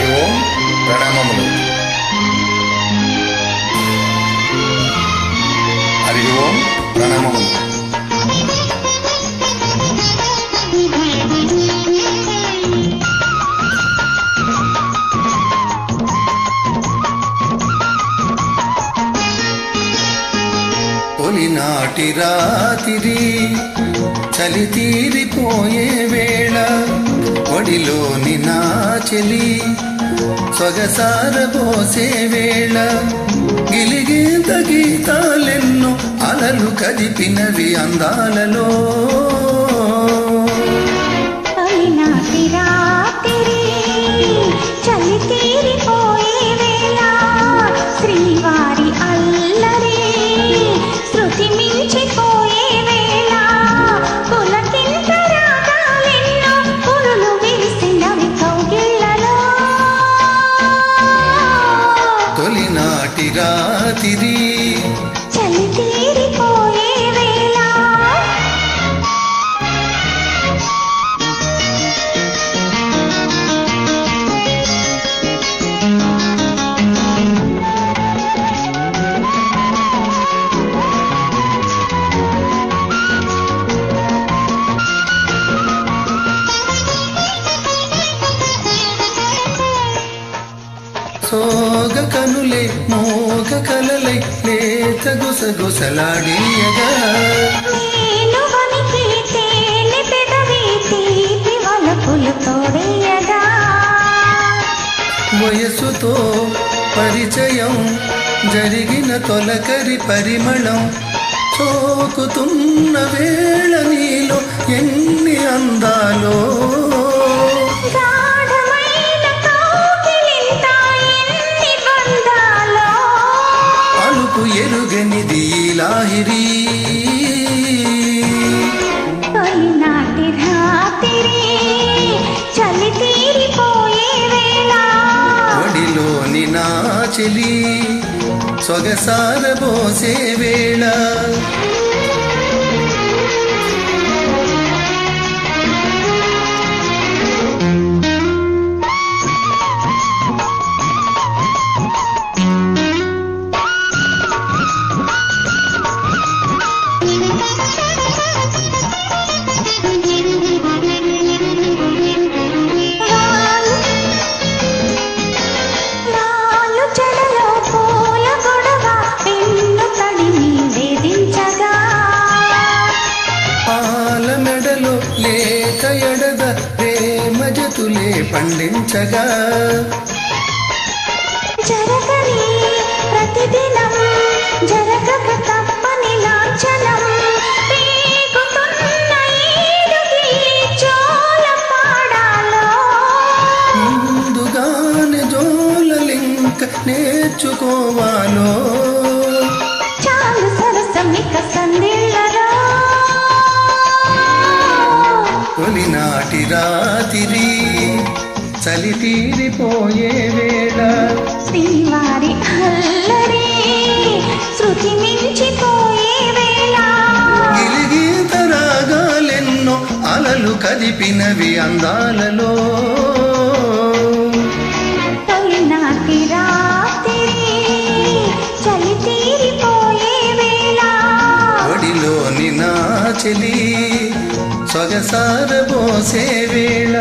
హరి ఓం ప్రణామములు. హరి ఓం ప్రణామములు. తొలినాటి రాత్రి చలి తీరిపోయే వేళ ఒడిలోని నా చెలి సొగసారబోసే వేళ గిలిగీత గీతాలెన్నో అలలు కదిపినవి అందాలలో. తొలినాటి రాత్రి చలి తీరిపోయే వేళ సోగ కనులే మోగ కలలై లేత గుసగుసలాడియగా వయసుతో పరిచయం జరిగిన తొలకరి పరిమళం సోకుతున్న వేళ నీలో ఎన్ని అందాలో. అలుపు ఎరుగనిది లాహిరి తొలినాటి రాత్రి చలి తీరిపోయే వేళ ఒడిలోని నా చెలి సొగసారబోసే వేళ. లేత ఎడద ప్రేమ జతులే పండించగా జరగని ప్రతిదినం జరగక తప్పని లాంఛనం రేగుతున్న ఈడుకి జోల పాడాలో. ముందుగానే జోలలింక నేర్చుకోవాలో. చాలు సరసమిక సందిళ్ళలో. తొలినాటి రాత్రి చలి తీరిపోయే వేళ శ్రీవారి అల్లరి శృతి మించిపోయే వేళ గిలిగీత రాగాలెన్నో అలలు కదిపినవి అందాలలో. తొలినాటి రాత్రి చలి తీరిపోయే వేళ ఒడిలోని నా చెలి సొగసారబోసే వేళ.